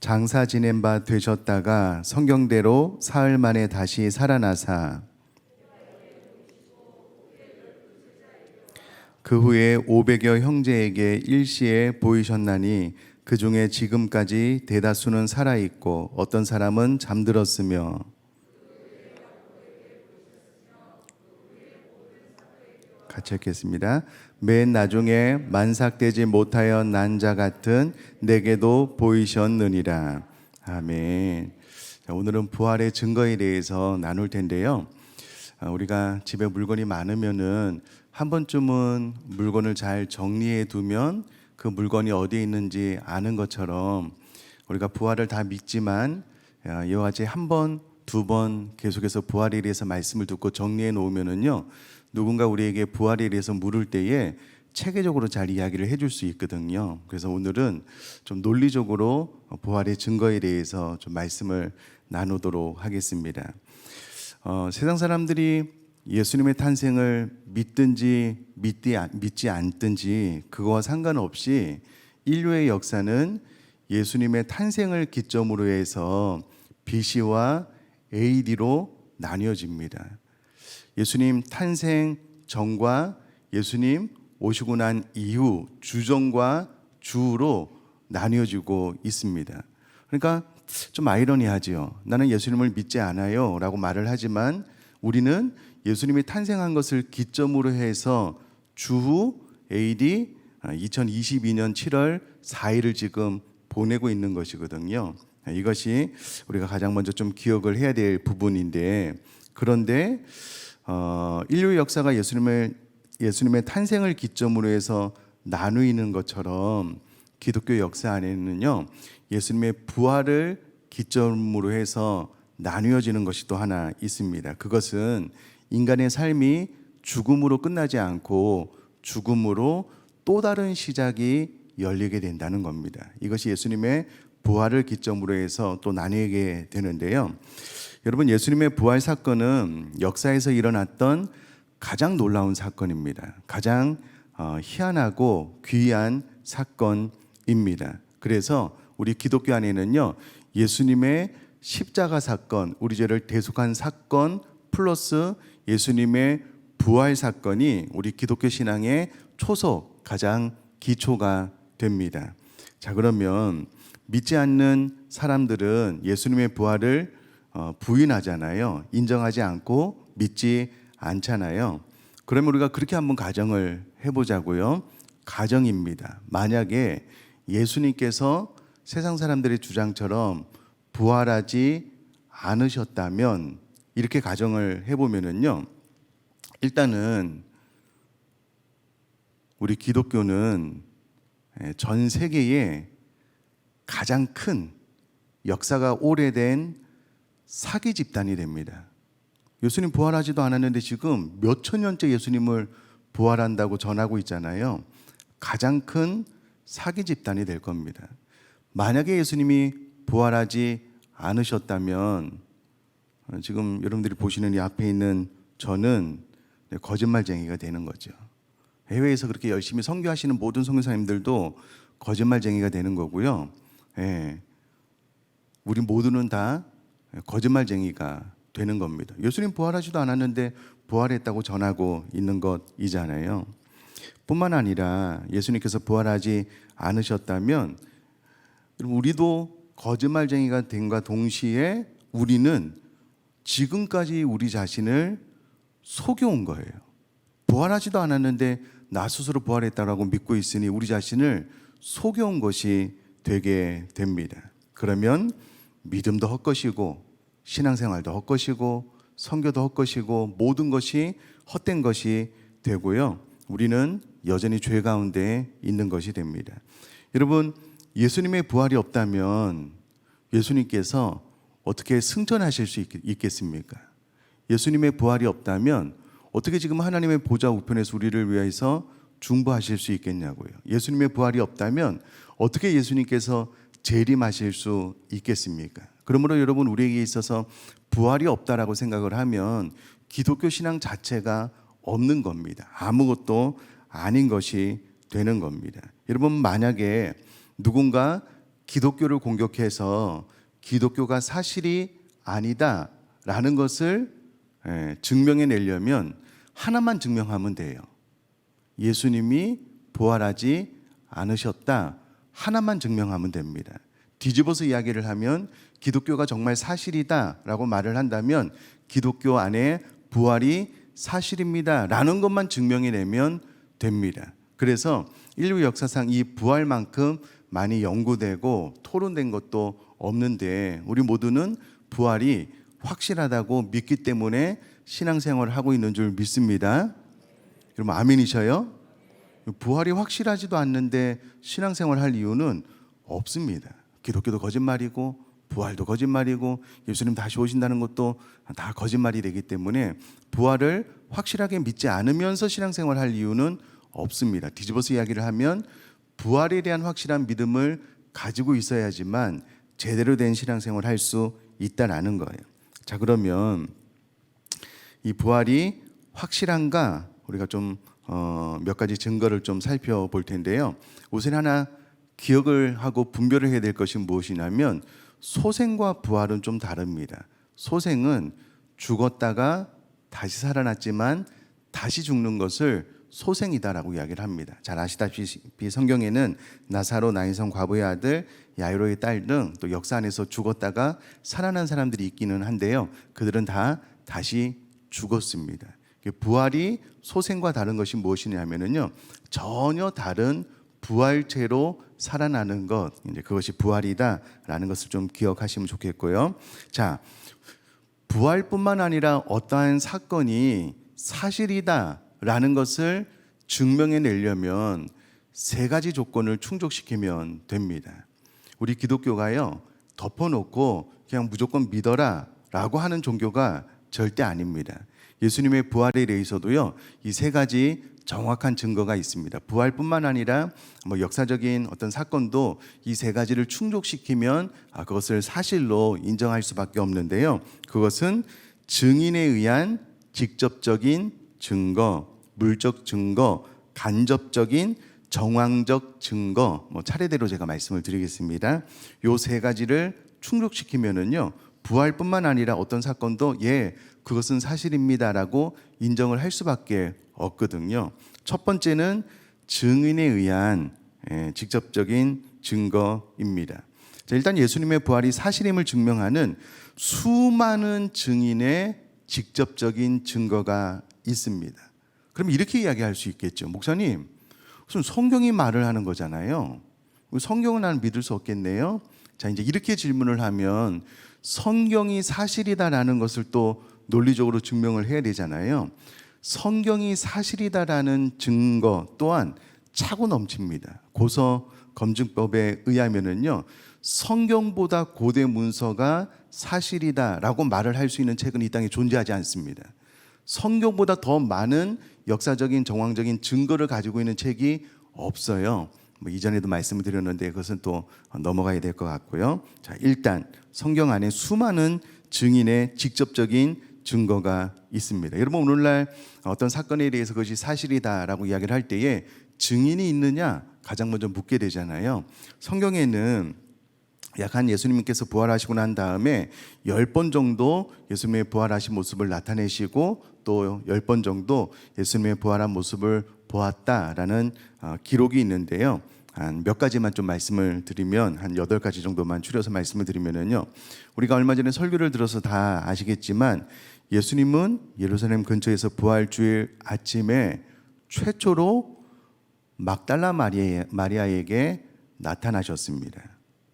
장사 지낸 바 되셨다가 성경대로 사흘 만에 다시 살아나사 그 후에 500여 형제에게 일시에 보이셨나니 그 중에 지금까지 대다수는 살아있고 어떤 사람은 잠들었으며 같이 읽겠습니다. 맨 나중에 만삭되지 못하여 난 자 같은 내게도 보이셨느니라. 아멘. 자, 오늘은 부활의 증거에 대해서 나눌 텐데요. 우리가 집에 물건이 많으면은 한 번쯤은 물건을 잘 정리해 두면 그 물건이 어디에 있는지 아는 것처럼 우리가 부활을 다 믿지만 이와 같이 한 번, 두 번 계속해서 부활에 대해서 말씀을 듣고 정리해 놓으면은요, 누군가 우리에게 부활에 대해서 물을 때에 체계적으로 잘 이야기를 해줄 수 있거든요. 그래서 오늘은 좀 논리적으로 부활의 증거에 대해서 좀 말씀을 나누도록 하겠습니다. 세상 사람들이 예수님의 탄생을 믿든지 믿지 않든지 그거와 상관없이 인류의 역사는 예수님의 탄생을 기점으로 해서 BC와 AD로 나뉘어집니다. 예수님 탄생 전과 예수님 오시고 난 이후 주전과 주후로 나뉘어지고 있습니다. 그러니까 좀 아이러니하지요. 나는 예수님을 믿지 않아요 라고 말을 하지만 우리는 예수님이 탄생한 것을 기점으로 해서 주후 AD 2022년 7월 4일을 지금 보내고 있는 것이거든요. 이것이 우리가 가장 먼저 좀 기억을 해야 될 부분인데, 그런데 인류 역사가 예수님의 탄생을 기점으로 해서 나누이는 것처럼 기독교 역사 안에는요, 예수님의 부활을 기점으로 해서 나뉘어지는 것이 또 하나 있습니다. 그것은 인간의 삶이 죽음으로 끝나지 않고 죽음으로 또 다른 시작이 열리게 된다는 겁니다. 이것이 예수님의 부활을 기점으로 해서 또 나뉘게 되는데요. 여러분, 예수님의 부활 사건은 역사에서 일어났던 가장 놀라운 사건입니다. 가장 희한하고 귀한 사건입니다. 그래서 우리 기독교 안에는요, 예수님의 십자가 사건, 우리 죄를 대속한 사건 플러스 예수님의 부활 사건이 우리 기독교 신앙의 초석, 가장 기초가 됩니다. 자, 그러면 믿지 않는 사람들은 예수님의 부활을 부인하잖아요. 인정하지 않고 믿지 않잖아요. 그러면 우리가 그렇게 한번 가정을 해보자고요. 가정입니다. 만약에 예수님께서 세상 사람들의 주장처럼 부활하지 않으셨다면, 이렇게 가정을 해보면은요, 일단은 우리 기독교는 전 세계에 가장 큰 역사가 오래된 사기 집단이 됩니다. 예수님 부활하지도 않았는데 지금 몇 천 년째 예수님을 부활한다고 전하고 있잖아요. 가장 큰 사기 집단이 될 겁니다. 만약에 예수님이 부활하지 않으셨다면 지금 여러분들이 보시는 이 앞에 있는 저는 거짓말쟁이가 되는 거죠. 해외에서 그렇게 열심히 선교하시는 모든 선교사님들도 거짓말쟁이가 되는 거고요. 우리 모두는 다 거짓말쟁이가 되는 겁니다. 예수님 부활하지도 않았는데 부활했다고 전하고 있는 것이잖아요. 뿐만 아니라 예수님께서 부활하지 않으셨다면 우리도 거짓말쟁이가 됨과 동시에 우리는 지금까지 우리 자신을 속여온 거예요. 부활하지도 않았는데 나 스스로 부활했다라고 믿고 있으니 우리 자신을 속여온 것이 되게 됩니다. 그러면 믿음도 헛것이고 신앙생활도 헛것이고 선교도 헛것이고 모든 것이 헛된 것이 되고요. 우리는 여전히 죄 가운데 있는 것이 됩니다. 여러분, 예수님의 부활이 없다면 예수님께서 어떻게 승천하실 수 있겠습니까? 예수님의 부활이 없다면 어떻게 지금 하나님의 보좌 우편에서 우리를 위해서 중보하실 수 있겠냐고요. 예수님의 부활이 없다면 어떻게 예수님께서 재림하실 수 있겠습니까? 그러므로 여러분, 우리에게 있어서 부활이 없다라고 생각을 하면 기독교 신앙 자체가 없는 겁니다. 아무것도 아닌 것이 되는 겁니다. 여러분, 만약에 누군가 기독교를 공격해서 기독교가 사실이 아니다라는 것을 증명해내려면 하나만 증명하면 돼요. 예수님이 부활하지 않으셨다. 하나만 증명하면 됩니다. 뒤집어서 이야기를 하면 기독교가 정말 사실이다라고 말을 한다면 기독교 안에 부활이 사실입니다라는 것만 증명해내면 됩니다. 그래서 인류 역사상 이 부활만큼 많이 연구되고 토론된 것도 없는데 우리 모두는 부활이 확실하다고 믿기 때문에 신앙생활을 하고 있는 줄 믿습니다. 여러분 아멘이셔요? 부활이 확실하지도 않는데 신앙생활을 할 이유는 없습니다. 기독교도 거짓말이고 부활도 거짓말이고 예수님 다시 오신다는 것도 다 거짓말이 되기 때문에 부활을 확실하게 믿지 않으면서 신앙생활을 할 이유는 없습니다. 뒤집어서 이야기를 하면 부활에 대한 확실한 믿음을 가지고 있어야지만 제대로 된 신앙생활을 할 수 있다라는 거예요. 자, 그러면 이 부활이 확실한가 우리가 좀 몇 가지 증거를 좀 살펴볼 텐데요. 우선 하나 기억을 하고 분별을 해야 될 것이 무엇이냐면 소생과 부활은 좀 다릅니다. 소생은 죽었다가 다시 살아났지만 다시 죽는 것을 소생이다라고 이야기를 합니다. 잘 아시다시피 성경에는 나사로, 나인성 과부의 아들, 야이로의 딸 등 또 역사 안에서 죽었다가 살아난 사람들이 있기는 한데요. 그들은 다 다시 죽었습니다. 부활이 소생과 다른 것이 무엇이냐면요, 전혀 다른 부활체로 살아나는 것, 이제 그것이 부활이다라는 것을 좀 기억하시면 좋겠고요. 자, 부활뿐만 아니라 어떠한 사건이 사실이다라는 것을 증명해내려면 세 가지 조건을 충족시키면 됩니다. 우리 기독교가요, 덮어놓고 그냥 무조건 믿어라라고 하는 종교가 절대 아닙니다. 예수님의 부활에 대해서도요, 이 세 가지 정확한 증거가 있습니다. 부활뿐만 아니라 역사적인 어떤 사건도 이 세 가지를 충족시키면 그것을 사실로 인정할 수밖에 없는데요. 그것은 증인에 의한 직접적인 증거, 물적 증거, 간접적인 정황적 증거, 차례대로 제가 말씀을 드리겠습니다. 요 세 가지를 충족시키면은요, 부활뿐만 아니라 어떤 사건도 그것은 사실입니다라고 인정을 할 수밖에 없거든요. 첫 번째는 증인에 의한 직접적인 증거입니다. 자, 일단 예수님의 부활이 사실임을 증명하는 수많은 증인의 직접적인 증거가 있습니다. 그럼 이렇게 이야기할 수 있겠죠. 목사님, 무슨 성경이 말을 하는 거잖아요. 성경은 나는 믿을 수 없겠네요. 자, 이제 이렇게 질문을 하면 성경이 사실이다라는 것을 또 논리적으로 증명을 해야 되잖아요. 성경이 사실이다라는 증거 또한 차고 넘칩니다. 고서 검증법에 의하면은요, 성경보다 고대 문서가 사실이다라고 말을 할 수 있는 책은 이 땅에 존재하지 않습니다. 성경보다 더 많은 역사적인 정황적인 증거를 가지고 있는 책이 없어요. 이전에도 말씀을 드렸는데 그것은 또 넘어가야 될 것 같고요. 자, 일단 성경 안에 수많은 증인의 직접적인 증거가 있습니다. 여러분, 오늘날 어떤 사건에 대해서 그것이 사실이다라고 이야기를 할 때에 증인이 있느냐 가장 먼저 묻게 되잖아요. 성경에는 약 한 예수님께서 부활하시고 난 다음에 10번 정도 예수님의 부활하신 모습을 나타내시고 또 10번 정도 예수님의 부활한 모습을 보았다라는 기록이 있는데요. 한 몇 가지만 좀 말씀을 드리면, 한 8가지 정도만 추려서 말씀을 드리면은요, 우리가 얼마 전에 설교를 들어서 다 아시겠지만 예수님은 예루살렘 근처에서 부활주일 아침에 최초로 막달라 마리아에게 나타나셨습니다.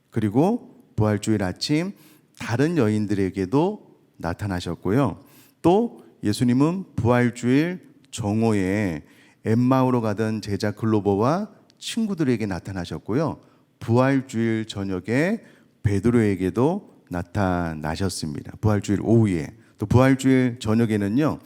그리고 부활주일 아침 다른 여인들에게도 나타나셨고요. 또 예수님은 부활주일 정오에 엠마오로 가던 제자 글로버와 친구들에게 나타나셨고요. 부활주일 저녁에 베드로에게도 나타나셨습니다. 부활주일 오후에. 또 부활주일 저녁에는요,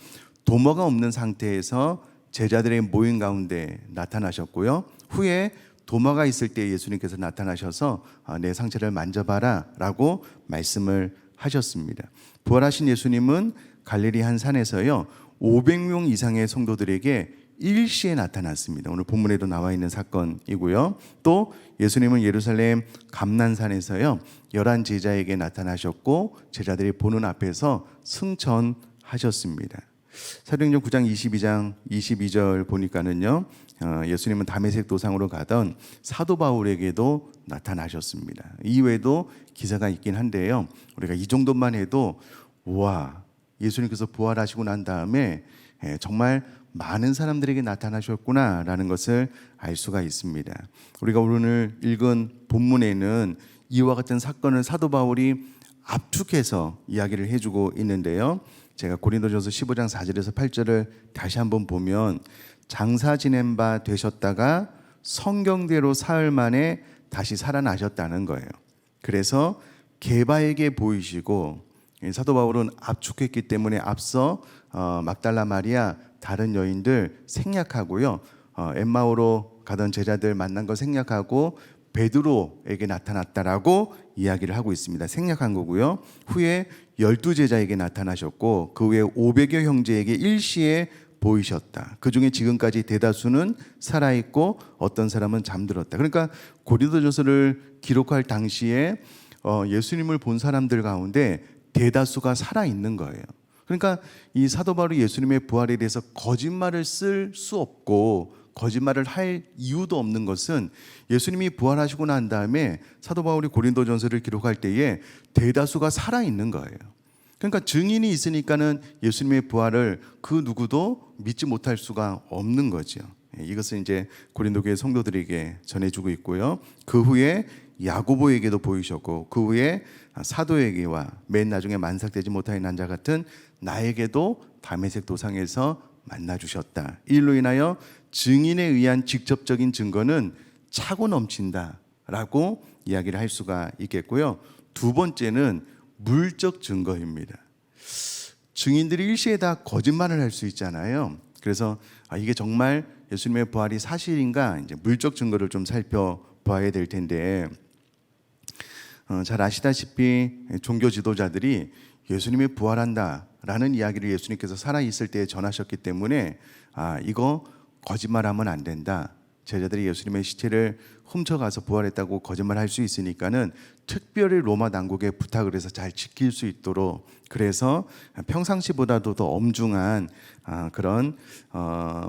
도마가 없는 상태에서 제자들의 모임 가운데 나타나셨고요. 후에 도마가 있을 때 예수님께서 나타나셔서 내 상처를 만져봐라 라고 말씀을 하셨습니다. 부활하신 예수님은 갈릴리 한 산에서요, 500명 이상의 성도들에게 일시에 나타났습니다. 오늘 본문에도 나와 있는 사건이고요. 또 예수님은 예루살렘 감난산에서요 11 제자에게 나타나셨고 제자들이 보는 앞에서 승천하셨습니다. 사도행전 9장 22장 22절 보니까는요 예수님은 다메섹 도상으로 가던 사도 바울에게도 나타나셨습니다. 이외에도 기사가 있긴 한데요, 우리가 이 정도만 해도 와, 예수님께서 부활하시고 난 다음에 정말 많은 사람들에게 나타나셨구나라는 것을 알 수가 있습니다. 우리가 오늘 읽은 본문에는 이와 같은 사건을 사도 바울이 압축해서 이야기를 해주고 있는데요, 제가 고린도전서 15장 4절에서 8절을 다시 한번 보면 장사 지낸 바 되셨다가 성경대로 사흘 만에 다시 살아나셨다는 거예요. 그래서 게바에게 보이시고, 사도 바울은 압축했기 때문에 앞서 막달라 마리아, 다른 여인들 생략하고요, 엠마오로 가던 제자들 만난 거 생략하고 베드로에게 나타났다라고 이야기를 하고 있습니다. 생략한 거고요. 후에 12제자에게 나타나셨고 그 후에 500여 형제에게 일시에 보이셨다. 그 중에 지금까지 대다수는 살아있고 어떤 사람은 잠들었다. 그러니까 고린도전서를 기록할 당시에 예수님을 본 사람들 가운데 대다수가 살아있는 거예요. 그러니까 이 사도 바울이 예수님의 부활에 대해서 거짓말을 쓸 수 없고 거짓말을 할 이유도 없는 것은 예수님이 부활하시고 난 다음에 사도 바울이 고린도전서를 기록할 때에 대다수가 살아있는 거예요. 그러니까 증인이 있으니까는 예수님의 부활을 그 누구도 믿지 못할 수가 없는 거죠. 이것을 이제 고린도교회 성도들에게 전해주고 있고요. 그 후에 야고보에게도 보이셨고 그 후에 사도에게와 맨 나중에 만삭되지 못하여 난 자 같은 나에게도 다메섹 도상에서 만나주셨다. 이 일로 인하여 증인에 의한 직접적인 증거는 차고 넘친다라고 이야기를 할 수가 있겠고요. 두 번째는 물적 증거입니다. 증인들이 일시에 다 거짓말을 할 수 있잖아요. 그래서 이게 정말 예수님의 부활이 사실인가 이제 물적 증거를 좀 살펴봐야 될 텐데, 잘 아시다시피 종교 지도자들이 예수님이 부활한다라는 이야기를 예수님께서 살아있을 때 전하셨기 때문에 이거 거짓말하면 안 된다. 제자들이 예수님의 시체를 훔쳐가서 부활했다고 거짓말할 수 있으니까는 특별히 로마 당국에 부탁을 해서 잘 지킬 수 있도록, 그래서 평상시보다도 더 엄중한 그런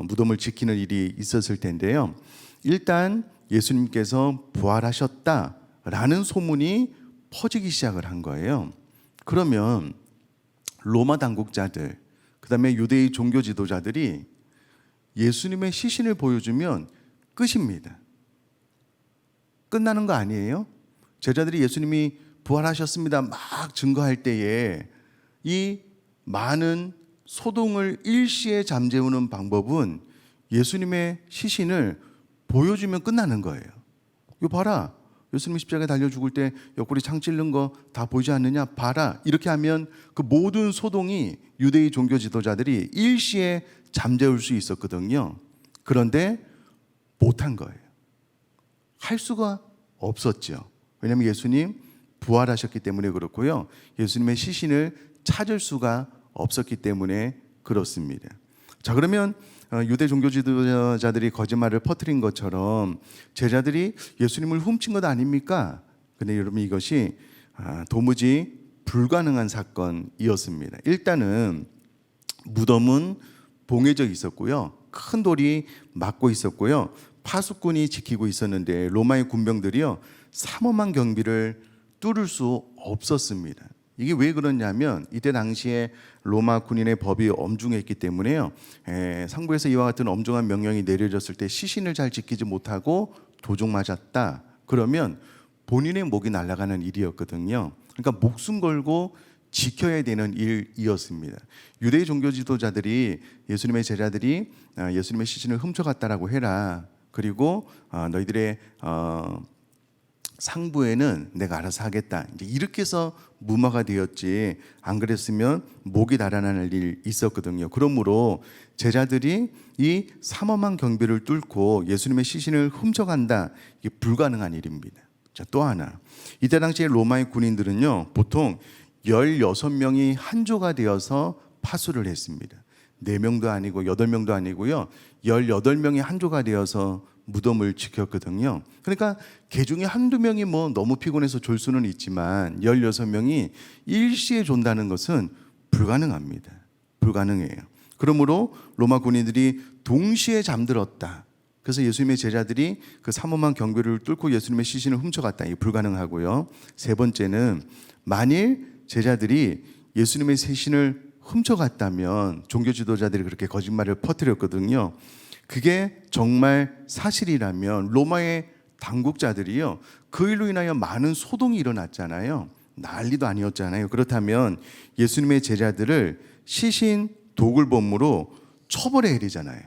무덤을 지키는 일이 있었을 텐데요. 일단 예수님께서 부활하셨다라는 소문이 퍼지기 시작을 한 거예요. 그러면 로마 당국자들, 그 다음에 유대의 종교 지도자들이 예수님의 시신을 보여주면 끝입니다. 끝나는 거 아니에요? 제자들이 예수님이 부활하셨습니다 막 증거할 때에 이 많은 소동을 일시에 잠재우는 방법은 예수님의 시신을 보여주면 끝나는 거예요. 이거 봐라, 예수님이 십자가에 달려 죽을 때 옆구리 창 찔른 거 다 보이지 않느냐, 봐라. 이렇게 하면 그 모든 소동이 유대의 종교 지도자들이 일시에 잠재울 수 있었거든요. 그런데 못한 거예요. 할 수가 없었죠. 왜냐하면 예수님 부활하셨기 때문에 그렇고요, 예수님의 시신을 찾을 수가 없었기 때문에 그렇습니다. 자, 그러면 유대 종교 지도자들이 거짓말을 퍼뜨린 것처럼 제자들이 예수님을 훔친 것 아닙니까? 근데 여러분, 이것이 도무지 불가능한 사건이었습니다. 일단은 무덤은 봉해져 있었고요, 큰 돌이 막고 있었고요, 파수꾼이 지키고 있었는데 로마의 군병들이요 삼엄한 경비를 뚫을 수 없었습니다. 이게 왜 그러냐면 이때 당시에 로마 군인의 법이 엄중했기 때문에요, 상부에서 이와 같은 엄중한 명령이 내려졌을 때 시신을 잘 지키지 못하고 도둑 맞았다 그러면 본인의 목이 날아가는 일이었거든요. 그러니까 목숨 걸고 지켜야 되는 일이었습니다. 유대의 종교 지도자들이 예수님의 제자들이 예수님의 시신을 훔쳐갔다라고 해라, 그리고 너희들의 상부에는 내가 알아서 하겠다, 이제 이렇게 해서 무마가 되었지, 안 그랬으면 목이 달아날 일이 있었거든요. 그러므로 제자들이 이 삼엄한 경비를 뚫고 예수님의 시신을 훔쳐간다, 이게 불가능한 일입니다. 자, 또 하나, 이때 당시에 로마의 군인들은요 보통 16명이 한 조가 되어서 파수를 했습니다. 4명도 아니고 8명도 아니고요. 18명이 한 조가 되어서 무덤을 지켰거든요. 그러니까 개 중에 한두 명이 뭐 너무 피곤해서 졸 수는 있지만 16명이 일시에 존다는 것은 불가능합니다. 불가능해요. 그러므로 로마 군인들이 동시에 잠들었다. 그래서 예수님의 제자들이 그 삼엄한 경비를 뚫고 예수님의 시신을 훔쳐갔다. 이게 불가능하고요. 세 번째는 만일 제자들이 예수님의 시신을 훔쳐갔다면 종교 지도자들이 그렇게 거짓말을 퍼뜨렸거든요. 그게 정말 사실이라면 로마의 당국자들이요, 그 일로 인하여 많은 소동이 일어났잖아요. 난리도 아니었잖아요. 그렇다면 예수님의 제자들을 시신 도굴범으로 처벌해야 되잖아요.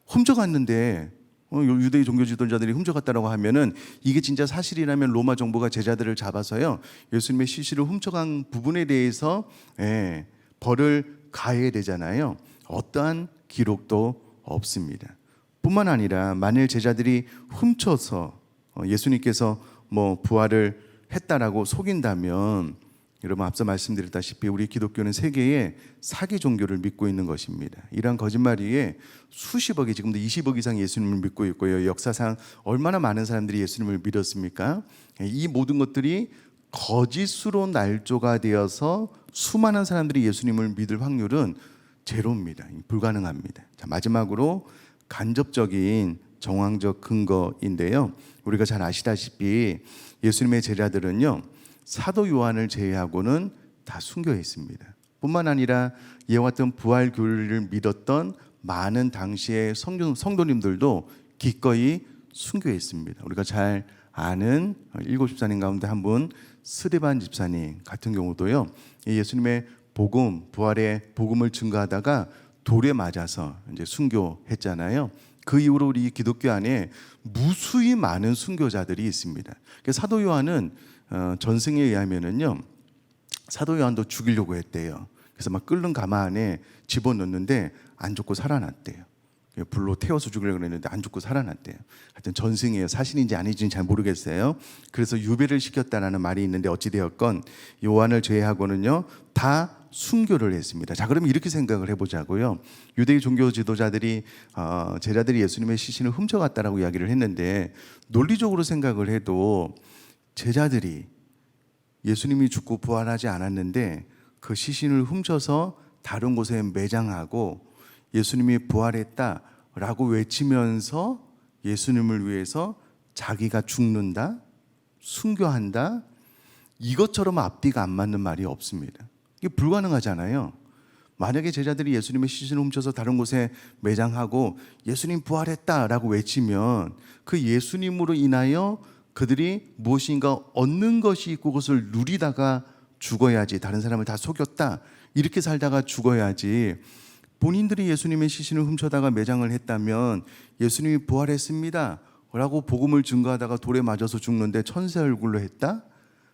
훔쳐갔는데 유대의 종교 지도자들이 훔쳐갔다라고 하면은 이게 진짜 사실이라면 로마 정부가 제자들을 잡아서요, 예수님의 시신을 훔쳐간 부분에 대해서 벌을 가해야 되잖아요. 어떠한 기록도 없습니다. 뿐만 아니라 만일 제자들이 훔쳐서 예수님께서 뭐 부활을 했다라고 속인다면, 여러분 앞서 말씀드렸다시피 우리 기독교는 세계의 사기 종교를 믿고 있는 것입니다. 이러한 거짓말 위에 수십억이, 지금도 20억 이상 예수님을 믿고 있고요. 역사상 얼마나 많은 사람들이 예수님을 믿었습니까? 이 모든 것들이 거짓으로 날조가 되어서 수많은 사람들이 예수님을 믿을 확률은 제로입니다. 불가능합니다. 자, 마지막으로 간접적인 정황적 근거인데요. 우리가 잘 아시다시피 예수님의 제자들은요, 사도 요한을 제외하고는 다 순교했습니다. 뿐만 아니라 이와같은 부활 교리를 믿었던 많은 당시의 성도님들도 기꺼이 순교했습니다. 우리가 잘 아는 일곱 집사님 가운데 한 분, 스데반 집사님 같은 경우도요, 예수님의 복음, 부활의 복음을 증거하다가 돌에 맞아서 이제 순교했잖아요. 그 이후로 우리 기독교 안에 무수히 많은 순교자들이 있습니다. 사도 요한은 전승에 의하면은요, 사도 요한도 죽이려고 했대요. 그래서 막 끓는 가마 안에 집어넣는데 안 죽고 살아났대요. 불로 태워서 죽이려고 했는데 안 죽고 살아났대요. 하여튼 전승이에요. 사실인지 아닌지는 잘 모르겠어요. 그래서 유배를 시켰다라는 말이 있는데 어찌되었건 요한을 제외하고는요 다 순교를 했습니다. 자, 그럼 이렇게 생각을 해보자고요. 유대의 종교 지도자들이 제자들이 예수님의 시신을 훔쳐갔다라고 이야기를 했는데, 논리적으로 생각을 해도 제자들이 예수님이 죽고 부활하지 않았는데 그 시신을 훔쳐서 다른 곳에 매장하고 예수님이 부활했다라고 외치면서 예수님을 위해서 자기가 죽는다, 순교한다, 이것처럼 앞뒤가 안 맞는 말이 없습니다. 이게 불가능하잖아요. 만약에 제자들이 예수님의 시신을 훔쳐서 다른 곳에 매장하고 예수님 부활했다라고 외치면 그 예수님으로 인하여 그들이 무엇인가 얻는 것이 있고 그것을 누리다가 죽어야지, 다른 사람을 다 속였다 이렇게 살다가 죽어야지, 본인들이 예수님의 시신을 훔쳐다가 매장을 했다면 예수님이 부활했습니다 라고 복음을 증거하다가 돌에 맞아서 죽는데 천사 얼굴로 했다?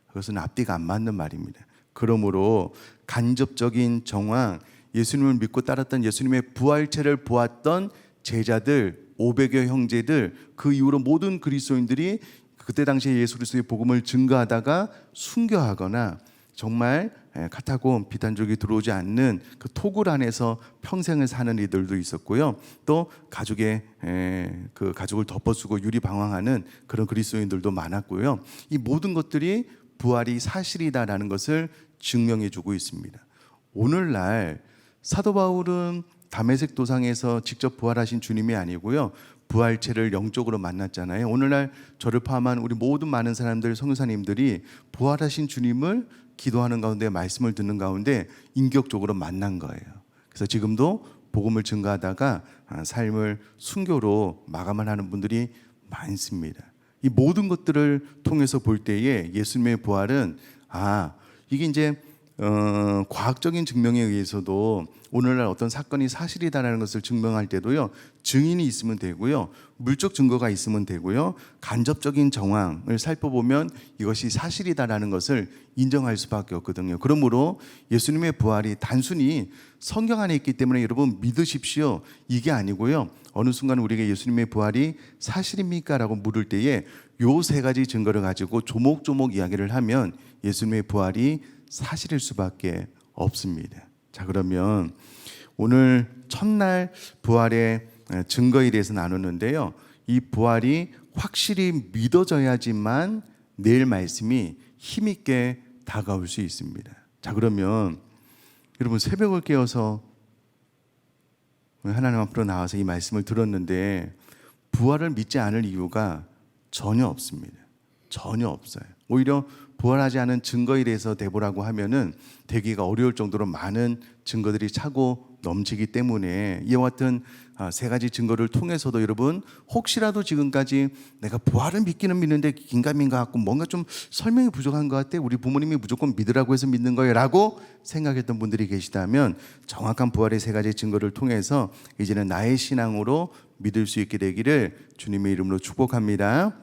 그것은 앞뒤가 안 맞는 말입니다. 그러므로 간접적인 정황, 예수님을 믿고 따랐던 예수님의 부활체를 보았던 제자들, 500여 형제들, 그 이후로 모든 그리스도인들이 그때 당시에 예수 그리스도의 복음을 증거하다가 순교하거나 정말 카타콤, 비단족이 들어오지 않는 그 토굴 안에서 평생을 사는 이들도 있었고요. 또 가족의 그 가족을 덮어쓰고 유리방황하는 그런 그리스도인들도 많았고요. 이 모든 것들이 부활이 사실이다라는 것을 증명해 주고 있습니다. 오늘날 사도 바울은 다메섹 도상에서 직접 부활하신 주님이 아니고요, 부활체를 영적으로 만났잖아요. 오늘날 저를 포함한 우리 모든 많은 사람들, 선교사님들이 부활하신 주님을 기도하는 가운데, 말씀을 듣는 가운데 인격적으로 만난 거예요. 그래서 지금도 복음을 증거하다가 삶을 순교로 마감을 하는 분들이 많습니다. 이 모든 것들을 통해서 볼 때에 예수님의 부활은 이게 이제 과학적인 증명에 의해서도 오늘날 어떤 사건이 사실이다라는 것을 증명할 때도요, 증인이 있으면 되고요, 물적 증거가 있으면 되고요, 간접적인 정황을 살펴보면 이것이 사실이다라는 것을 인정할 수밖에 없거든요. 그러므로 예수님의 부활이 단순히 성경 안에 있기 때문에 여러분 믿으십시오, 이게 아니고요, 어느 순간 우리에게 예수님의 부활이 사실입니까? 라고 물을 때에 요 세 가지 증거를 가지고 조목조목 이야기를 하면 예수님의 부활이 사실일 수밖에 없습니다. 자, 그러면 오늘 첫날 부활의 증거에 대해서 나눴는데요. 이 부활이 확실히 믿어져야지만 내일 말씀이 힘있게 다가올 수 있습니다. 자, 그러면 여러분 새벽을 깨어서 하나님 앞으로 나와서 이 말씀을 들었는데 부활을 믿지 않을 이유가 전혀 없습니다. 전혀 없어요. 오히려 부활하지 않은 증거에 대해서 대보라고 하면은 되기가 어려울 정도로 많은 증거들이 차고 넘치기 때문에 이와 같은 세 가지 증거를 통해서도 여러분 혹시라도 지금까지 내가 부활을 믿기는 믿는데 긴가민가 갖고 뭔가 좀 설명이 부족한 것 같아, 우리 부모님이 무조건 믿으라고 해서 믿는 거예요 라고 생각했던 분들이 계시다면 정확한 부활의 세 가지 증거를 통해서 이제는 나의 신앙으로 믿을 수 있게 되기를 주님의 이름으로 축복합니다.